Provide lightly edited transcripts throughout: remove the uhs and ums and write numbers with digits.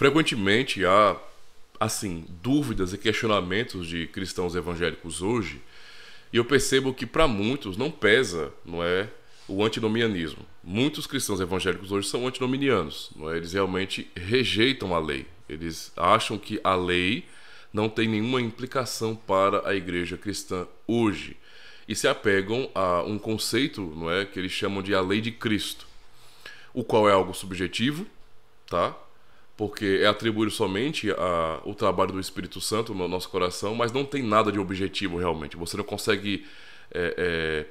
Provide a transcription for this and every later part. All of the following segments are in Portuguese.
Frequentemente há, assim, dúvidas e questionamentos de cristãos evangélicos hoje, e eu percebo que para muitos não pesa, não é, o antinomianismo. Muitos cristãos evangélicos hoje são antinominianos, não é? Eles realmente rejeitam a lei. Eles acham que a lei não tem nenhuma implicação para a igreja cristã hoje e se apegam a um conceito, não é, que eles chamam de a lei de Cristo, o qual é algo subjetivo, tá? Porque é atribuído somente o trabalho do Espírito Santo no nosso coração, mas não tem nada de objetivo realmente. Você não consegue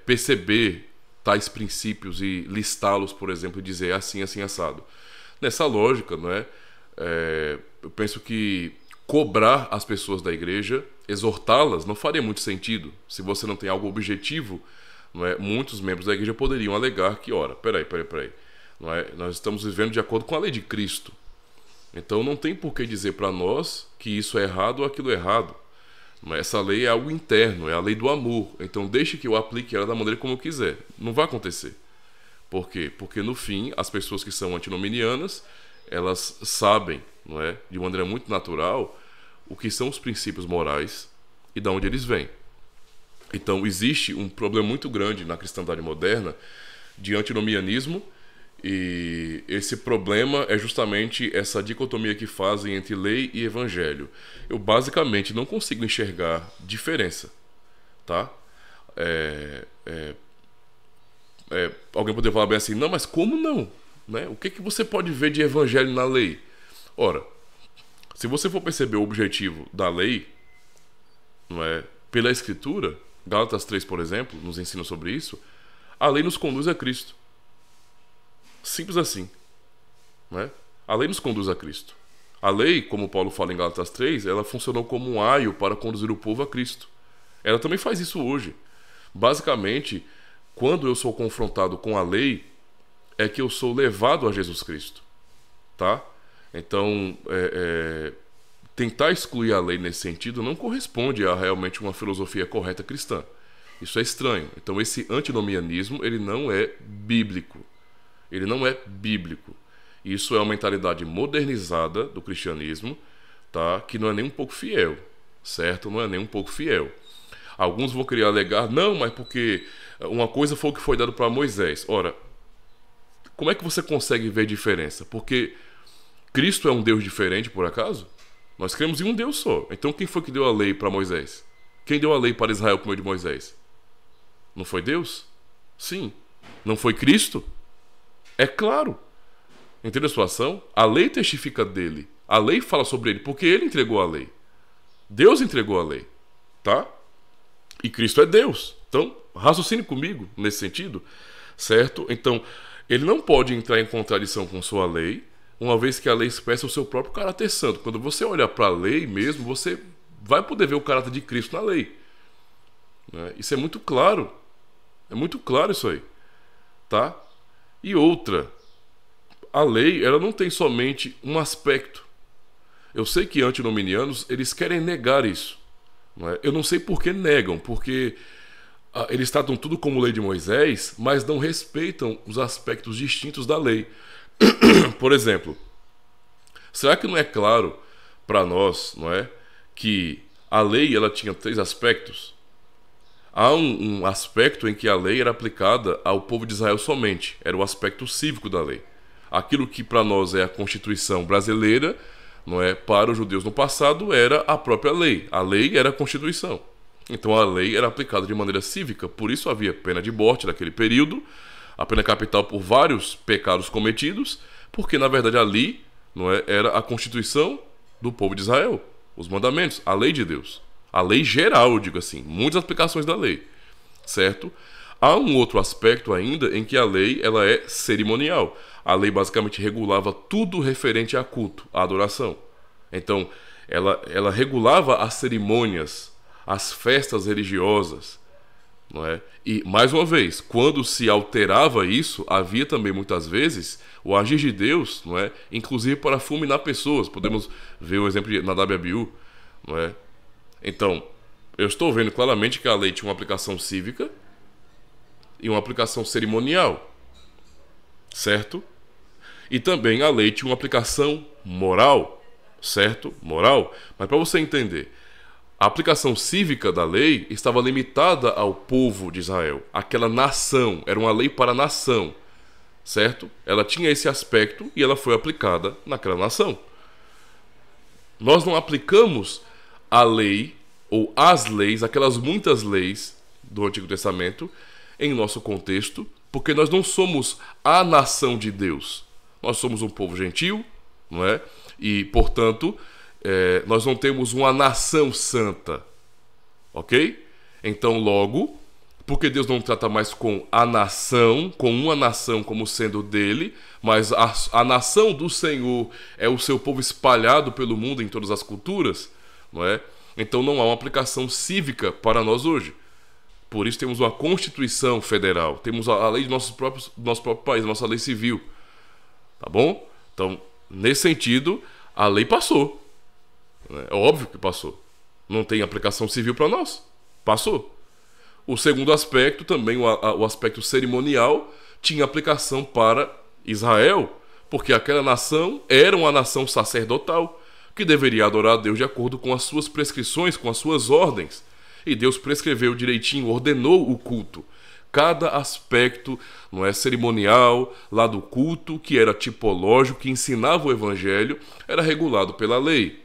perceber tais princípios e listá-los, por exemplo, e dizer assim, assim, assado. Nessa lógica, não é? Eu penso que cobrar as pessoas da igreja, exortá-las, não faria muito sentido. Se você não tem algo objetivo, não é? Muitos membros da igreja poderiam alegar que, ora, peraí. Não é? Nós estamos vivendo de acordo com a lei de Cristo. Então não tem por que dizer para nós que isso é errado ou aquilo é errado. Mas essa lei é algo interno, é a lei do amor. Então deixe que eu aplique ela da maneira como eu quiser. Não vai acontecer. Por quê? Porque no fim, as pessoas que são antinominianas, elas sabem, não é, de maneira muito natural, o que são os princípios morais e de onde eles vêm. Então existe um problema muito grande na cristandade moderna de antinomianismo, e esse problema é justamente essa dicotomia que fazem entre lei e evangelho. Eu basicamente não consigo enxergar diferença, tá? Alguém poderia falar bem assim, não, mas como não? Né? O que você pode ver de evangelho na lei? Ora, se você for perceber o objetivo da lei, não é, pela Escritura, Gálatas 3, por exemplo, nos ensina sobre isso, a lei nos conduz a Cristo. Simples assim, né? A lei nos conduz a Cristo. A lei, como Paulo fala em Gálatas 3, ela funcionou como um aio para conduzir o povo a Cristo. Ela também faz isso hoje. Basicamente, quando eu sou confrontado com a lei, é que eu sou levado a Jesus Cristo, tá? Então, tentar excluir a lei nesse sentido não corresponde a realmente uma filosofia correta cristã. Isso é estranho. Então, esse antinomianismo, ele não é bíblico. Ele não é bíblico. Isso é uma mentalidade modernizada do cristianismo, tá? Que não é nem um pouco fiel, certo? Não é nem um pouco fiel. Alguns vão querer alegar, não, mas porque uma coisa foi o que foi dado para Moisés. Ora, como é que você consegue ver diferença? Porque Cristo é um Deus diferente, por acaso? Nós cremos em um Deus só. Então quem foi que deu a lei para Moisés? Quem deu a lei para Israel por meio de Moisés? Não foi Deus? Sim. Não foi Cristo? É claro. Entende a situação? A lei testifica dele. A lei fala sobre ele, porque ele entregou a lei. Deus entregou a lei, tá? E Cristo é Deus. Então, raciocine comigo nesse sentido, certo? Então, ele não pode entrar em contradição com sua lei, uma vez que a lei expressa o seu próprio caráter santo. Quando você olhar para a lei mesmo, você vai poder ver o caráter de Cristo na lei, né? Isso é muito claro. É muito claro isso aí, tá? E outra, a lei, ela não tem somente um aspecto. Eu sei que antinominianos, eles querem negar isso, não é? Eu não sei por que negam, porque eles tratam tudo como lei de Moisés, mas não respeitam os aspectos distintos da lei. Por exemplo, será que não é claro para nós, não é, que a lei ela tinha 3 aspectos? Há um aspecto em que a lei era aplicada ao povo de Israel somente. Era o aspecto cívico da lei. Aquilo que para nós é a Constituição brasileira, não é, para os judeus no passado era a própria lei. A lei era a Constituição. Então a lei era aplicada de maneira cívica. Por isso havia pena de morte naquele período, a pena capital por vários pecados cometidos, porque na verdade ali, não é, era a Constituição do povo de Israel, os mandamentos, a lei de Deus. A lei geral, eu digo assim, muitas aplicações da lei, certo? Há um outro aspecto ainda em que a lei ela é cerimonial. A lei basicamente regulava tudo referente a culto, à adoração. Então, ela regulava as cerimônias, as festas religiosas, não é? E, mais uma vez, quando se alterava isso, havia também muitas vezes o agir de Deus, não é? Inclusive para fulminar pessoas. Podemos ver o exemplo de Nadab e Abiú, não é? Então, eu estou vendo claramente que a lei tinha uma aplicação cívica e uma aplicação cerimonial, certo? E também a lei tinha uma aplicação moral. certo? Moral. Mas para você entender, a aplicação cívica da lei estava limitada ao povo de Israel, aquela nação, era uma lei para a nação, certo? Ela tinha esse aspecto e ela foi aplicada naquela nação. Nós não aplicamos a lei ou as leis, aquelas muitas leis do Antigo Testamento, em nosso contexto, porque nós não somos a nação de Deus. Nós somos um povo gentil, não é? E, portanto, nós não temos uma nação santa, ok? Então, logo, porque Deus não trata mais com a nação, com uma nação como sendo dele, mas a nação do Senhor é o seu povo espalhado pelo mundo em todas as culturas, não é? Então não há uma aplicação cívica para nós hoje. Por isso temos uma Constituição Federal, temos a lei do nosso próprio país, a nossa lei civil, tá bom? Então, nesse sentido, a lei passou. É óbvio que passou. Não tem aplicação civil para nós. Passou. O segundo aspecto, também o aspecto cerimonial, tinha aplicação para Israel, porque aquela nação era uma nação sacerdotal, que deveria adorar a Deus de acordo com as suas prescrições, com as suas ordens. E Deus prescreveu direitinho, ordenou o culto. Cada aspecto, não é, cerimonial, lá do culto, que era tipológico, que ensinava o evangelho, era regulado pela lei.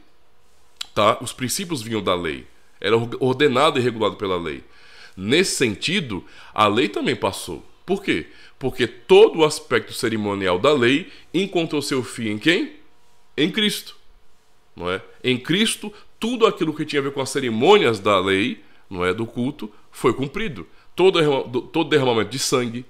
Tá? Os princípios vinham da lei. Era ordenado e regulado pela lei. Nesse sentido, a lei também passou. Por quê? Porque todo o aspecto cerimonial da lei encontrou seu fim em quem? Em Cristo. Não é? Em Cristo, tudo aquilo que tinha a ver com as cerimônias da lei, não é, do culto, foi cumprido. Todo derramamento de sangue,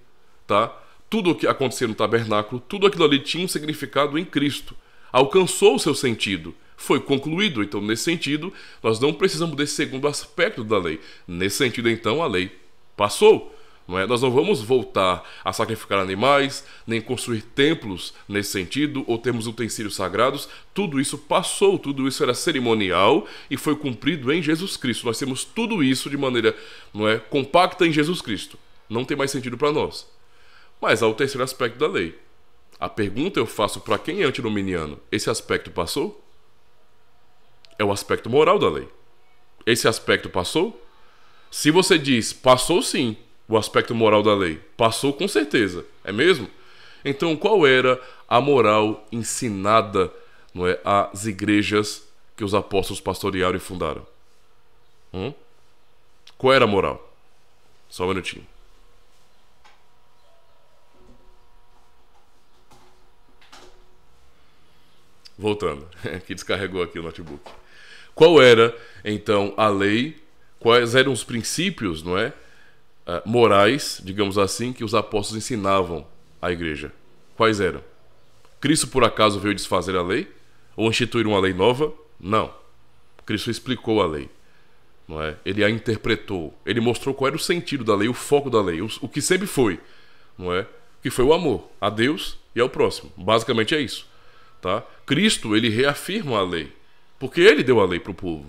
tá? Tudo o que acontecia no tabernáculo, tudo aquilo ali tinha um significado em Cristo. Alcançou o seu sentido. Foi concluído. Então, nesse sentido, nós não precisamos desse segundo aspecto da lei. Nesse sentido, então, a lei passou. Não é? Nós não vamos voltar a sacrificar animais, nem construir templos nesse sentido, ou termos utensílios sagrados. Tudo isso passou, tudo isso era cerimonial e foi cumprido em Jesus Cristo. Nós temos tudo isso de maneira, não é, compacta em Jesus Cristo. Não tem mais sentido para nós. Mas há o terceiro aspecto da lei. A pergunta eu faço para quem é antinominiano: esse aspecto passou? É o aspecto moral da lei. Esse aspecto passou? Se você diz passou, sim, o aspecto moral da lei passou, com certeza, é mesmo? Então qual era a moral ensinada, não é, às igrejas que os apóstolos pastorearam e fundaram? Qual era a moral? Só um minutinho. Voltando, que descarregou aqui o notebook. Qual era, então, a lei? Quais eram os princípios, não é, morais, digamos assim, que os apóstolos ensinavam à igreja? Quais eram? Cristo, por acaso, veio desfazer a lei? Ou instituir uma lei nova? Não. Cristo explicou a lei, não é? Ele a interpretou. Ele mostrou qual era o sentido da lei, o foco da lei, o que sempre foi, não é? Que foi o amor a Deus e ao próximo. Basicamente é isso, tá? Cristo, ele reafirma a lei, porque ele deu a lei para o povo,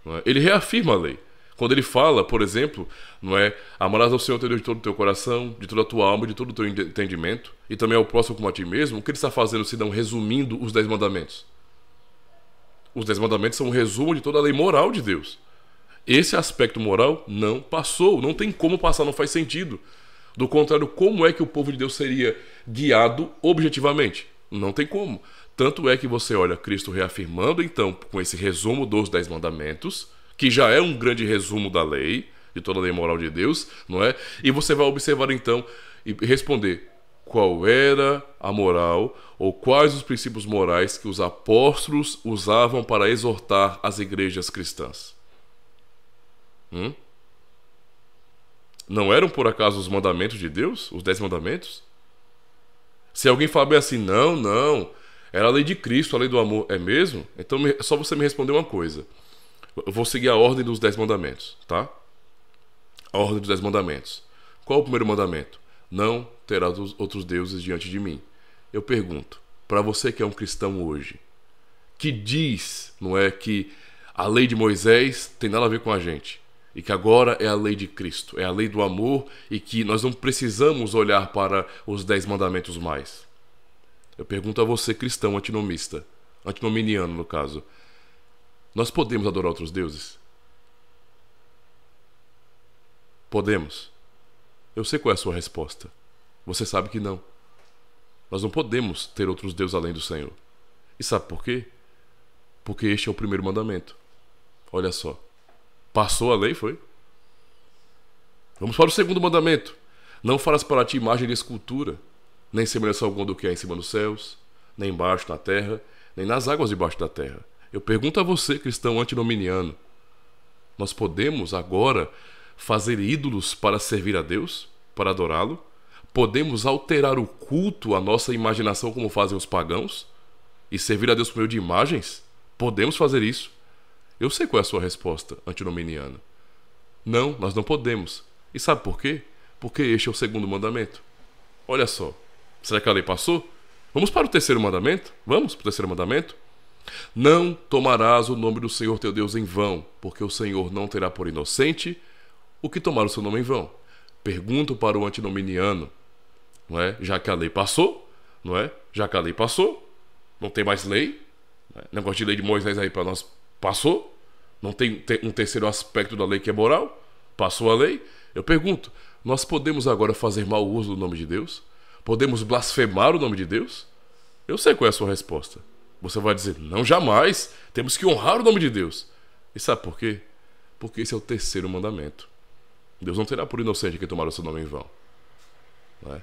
não é? Ele reafirma a lei. Quando ele fala, por exemplo, não é, amarás ao Senhor teu Deus de todo o teu coração, de toda a tua alma, de todo o teu entendimento, e também ao próximo como a ti mesmo, o que ele está fazendo, se não resumindo os 10 mandamentos? Os 10 mandamentos são um resumo de toda a lei moral de Deus. Esse aspecto moral não passou, não tem como passar, não faz sentido. Do contrário, como é que o povo de Deus seria guiado objetivamente? Não tem como. Tanto é que você olha Cristo reafirmando, então, com esse resumo dos 10 mandamentos, que já é um grande resumo da lei, de toda a lei moral de Deus, não é? E você vai observar então e responder qual era a moral ou quais os princípios morais que os apóstolos usavam para exortar as igrejas cristãs. Não eram por acaso os mandamentos de Deus? Os 10 mandamentos? Se alguém falar bem assim, não, era a lei de Cristo, a lei do amor, é mesmo? Então só você me responder uma coisa. Eu vou seguir a ordem dos 10 mandamentos, tá? A ordem dos 10 mandamentos. Qual é o primeiro mandamento? Não terás outros deuses diante de mim. Eu pergunto, para você que é um cristão hoje, que diz, não é, que a lei de Moisés tem nada a ver com a gente, e que agora é a lei de Cristo, é a lei do amor, e que nós não precisamos olhar para os 10 mandamentos mais. Eu pergunto a você, cristão antinomista, antinominiano no caso, nós podemos adorar outros deuses? Podemos? Eu sei qual é a sua resposta. Você sabe que não. Nós não podemos ter outros deuses além do Senhor. E sabe por quê? Porque este é o primeiro mandamento. Olha só. Passou a lei, foi? Vamos para o segundo mandamento. Não farás para ti imagem de escultura, nem semelhança alguma do que há em cima dos céus, nem embaixo na terra, nem nas águas debaixo da terra. Eu pergunto a você, cristão antinominiano, nós podemos agora fazer ídolos para servir a Deus, para adorá-lo? Podemos alterar o culto à nossa imaginação como fazem os pagãos? E servir a Deus por meio de imagens? Podemos fazer isso? Eu sei qual é a sua resposta, antinominiano. Não, nós não podemos. E sabe por quê? Porque este é o segundo mandamento. Olha só. Será que a lei passou? Vamos para o terceiro mandamento? Vamos para o terceiro mandamento? Não tomarás o nome do Senhor teu Deus em vão, porque o Senhor não terá por inocente o que tomar o seu nome em vão. Pergunto para o antinominiano, não é? Já que a lei passou, não é? Já que a lei passou, não tem mais lei, não é? Negócio de lei de Moisés aí para nós passou, não tem um terceiro aspecto da lei que é moral, passou a lei. Eu pergunto, nós podemos agora fazer mau uso do nome de Deus? Podemos blasfemar o nome de Deus? Eu sei qual é a sua resposta. Você vai dizer, não, jamais, temos que honrar o nome de Deus. E sabe por quê? Porque esse é o terceiro mandamento. Deus não terá por inocente quem tomar o seu nome em vão. Não é?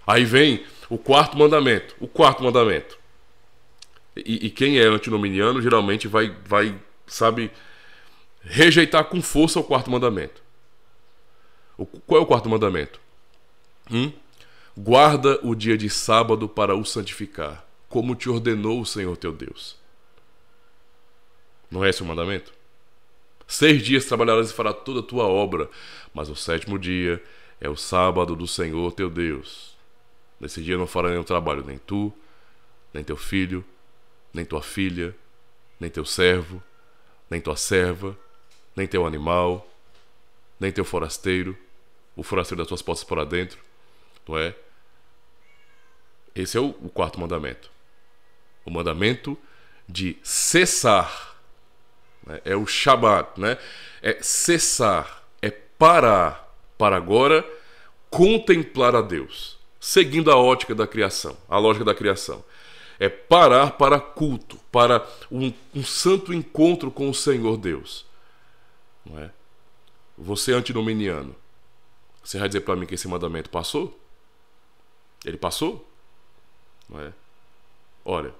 Aí vem o quarto mandamento. O quarto mandamento. E quem é antinominiano geralmente vai, sabe, rejeitar com força o quarto mandamento. Qual é o quarto mandamento? Guarda o dia de sábado para o santificar, como te ordenou o Senhor teu Deus. Não é esse o mandamento? 6 dias trabalharás e farás toda a tua obra, mas o 7º dia é o sábado do Senhor teu Deus. Nesse dia não fará nenhum trabalho, nem tu, nem teu filho, nem tua filha, nem teu servo, nem tua serva, nem teu animal, nem teu forasteiro, o forasteiro das tuas portas por dentro, não é? Esse é o quarto mandamento. O mandamento de cessar, né? É o Shabat, né? É cessar, é parar para agora contemplar a Deus, seguindo a ótica da criação, a lógica da criação. É parar para culto, para um santo encontro com o Senhor Deus. Não é? Você é antinominiano. Você vai dizer para mim que esse mandamento passou? Ele passou? Não é? Olha,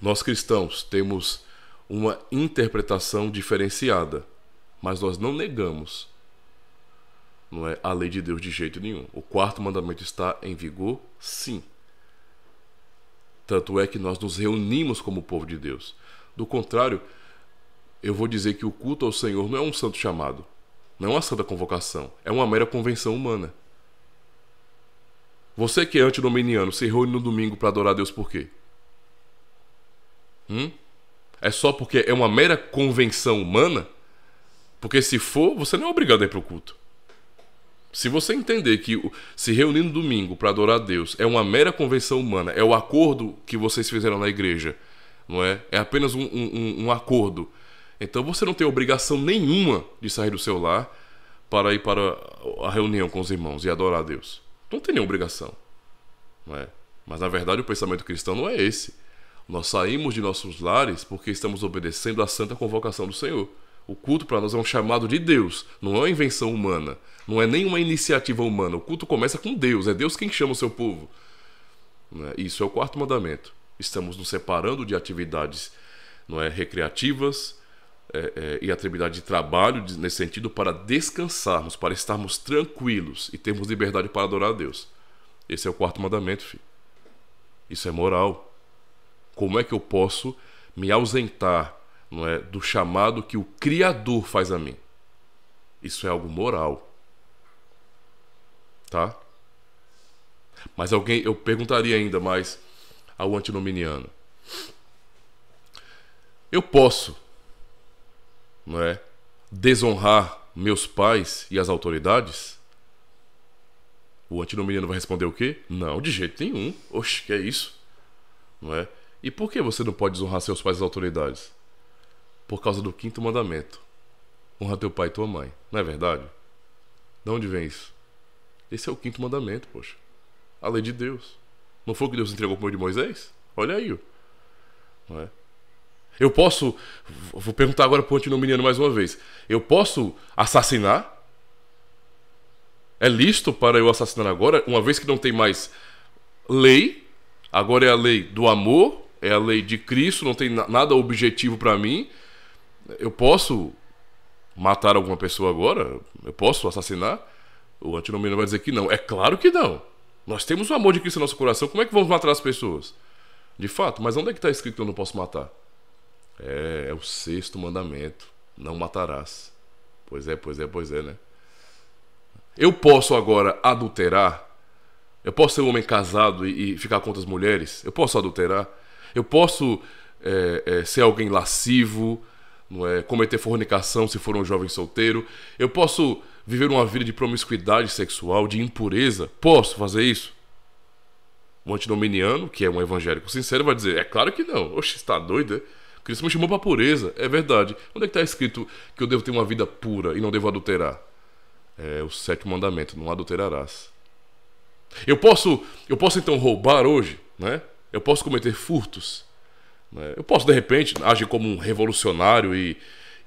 nós cristãos temos uma interpretação diferenciada, mas nós não negamos, não é, a lei de Deus de jeito nenhum. O quarto mandamento está em vigor, sim. Tanto é que nós nos reunimos como povo de Deus. Do contrário, eu vou dizer que o culto ao Senhor não é um santo chamado, não é uma santa convocação, é uma mera convenção humana. Você que é antinominiano se reúne no domingo para adorar a Deus por quê? É só porque é uma mera convenção humana? Porque se for, você não é obrigado a ir para o culto. Se você entender que se reunir no domingo para adorar a Deus é uma mera convenção humana, é o acordo que vocês fizeram na igreja, não é? É apenas um acordo. Então você não tem obrigação nenhuma de sair do seu lar para ir para a reunião com os irmãos e adorar a Deus. Não tem nenhuma obrigação, não é? Mas na verdade o pensamento cristão não é esse. Nós saímos de nossos lares porque estamos obedecendo à santa convocação do Senhor. O culto para nós é um chamado de Deus, não é uma invenção humana, não é nenhuma iniciativa humana. O culto começa com Deus, é Deus quem chama o seu povo. Isso é o quarto mandamento. Estamos nos separando de atividades, não é, recreativas e atividade de trabalho nesse sentido para descansarmos, para estarmos tranquilos e termos liberdade para adorar a Deus. Esse é o quarto mandamento, filho. Isso é moral. Como é que eu posso me ausentar, não é, do chamado que o Criador faz a mim? Isso é algo moral. Tá? Mas eu perguntaria ainda mais ao antinominiano. Eu posso, não é, desonrar meus pais e as autoridades? O antinominiano vai responder o quê? Não, de jeito nenhum. Oxe, que é isso? Não é? E por que você não pode desonrar seus pais e as autoridades? Por causa do 5º mandamento. Honra teu pai e tua mãe. Não é verdade? De onde vem isso? Esse é o 5º mandamento, poxa. A lei de Deus. Não foi o que Deus entregou para o de Moisés? Olha aí. Não é? Eu posso... Vou perguntar agora para o antinominiano mais uma vez. Eu posso assassinar? É lícito para eu assassinar agora, uma vez que não tem mais lei? Agora é a lei do amor, é a lei de Cristo, não tem nada objetivo para mim. Eu posso matar alguma pessoa agora? Eu posso assassinar? O antinominiano vai dizer que não. É claro que não. Nós temos o amor de Cristo no nosso coração. Como é que vamos matar as pessoas? De fato, mas onde é que está escrito que eu não posso matar? É o 6º mandamento. Não matarás. Pois é, né? Eu posso agora adulterar? Eu posso ser um homem casado e ficar com outras mulheres? Eu posso adulterar? Eu posso ser alguém lascivo, não é? Cometer fornicação se for um jovem solteiro? Eu posso viver uma vida de promiscuidade sexual, de impureza? Posso fazer isso? O antinominiano, que é um evangélico sincero, vai dizer, é claro que não. Oxe, está doido, é? Cristo me chamou para pureza. É verdade. Onde é que está escrito que eu devo ter uma vida pura e não devo adulterar? É o 7º mandamento, não adulterarás. Eu posso então roubar hoje, né? Eu posso cometer furtos, né? Eu posso de repente agir como um revolucionário e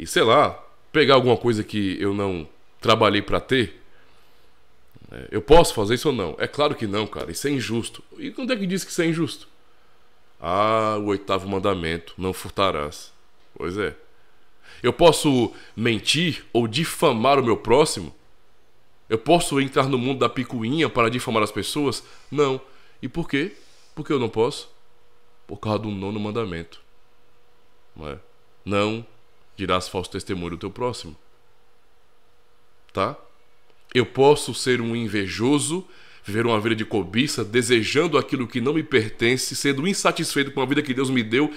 sei lá, pegar alguma coisa que eu não trabalhei para ter. Eu posso fazer isso ou não? É claro que não, cara. Isso é injusto. E quando é que diz que isso é injusto? Ah, o 8º mandamento, não furtarás. Pois é. Eu posso mentir ou difamar o meu próximo? Eu posso entrar no mundo da picuinha para difamar as pessoas? Não. E por quê? Por que eu não posso? Por causa do 9º mandamento. Não é? Não dirás falso testemunho do teu próximo. Tá? Eu posso ser um invejoso, viver uma vida de cobiça, desejando aquilo que não me pertence, sendo insatisfeito com a vida que Deus me deu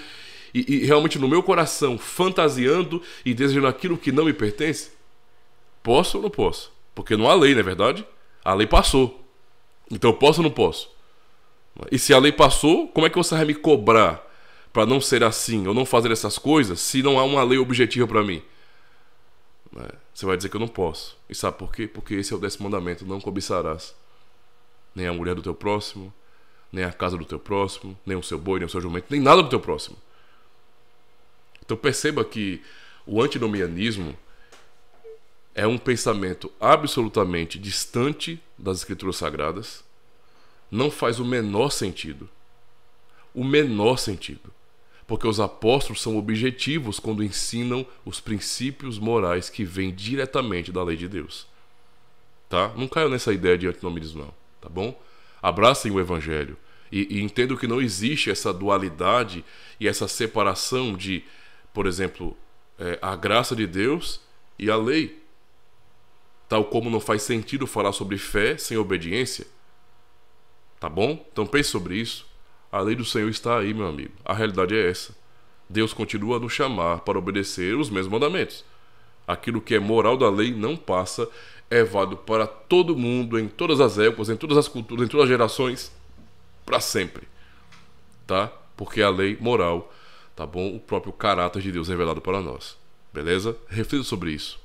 e realmente no meu coração fantasiando e desejando aquilo que não me pertence? Posso ou não posso? Porque não há lei, não é verdade? A lei passou. Então eu posso ou não posso? E se a lei passou, como é que você vai me cobrar para não ser assim ou não fazer essas coisas se não há uma lei objetiva para mim? Você vai dizer que eu não posso. E sabe por quê? Porque esse é o 10º mandamento. Não cobiçarás nem a mulher do teu próximo, nem a casa do teu próximo, nem o seu boi, nem o seu jumento, nem nada do teu próximo. Então perceba que o antinomianismo é um pensamento absolutamente distante das Escrituras Sagradas. Não faz o menor sentido. O menor sentido. Porque os apóstolos são objetivos quando ensinam os princípios morais que vêm diretamente da lei de Deus. Tá? Não caiam nessa ideia de antinomianismo, não. Tá bom? Abracem o Evangelho. E entendam que não existe essa dualidade e essa separação de, por exemplo, a graça de Deus e a lei. Tal como não faz sentido falar sobre fé sem obediência. Tá bom? Então pense sobre isso. A lei do Senhor está aí, meu amigo. A realidade é essa. Deus continua a nos chamar para obedecer os mesmos mandamentos. Aquilo que é moral da lei não passa, é válido para todo mundo, em todas as épocas, em todas as culturas, em todas as gerações, para sempre. Tá? Porque é a lei moral, tá bom? O próprio caráter de Deus revelado para nós. Beleza? Reflita sobre isso.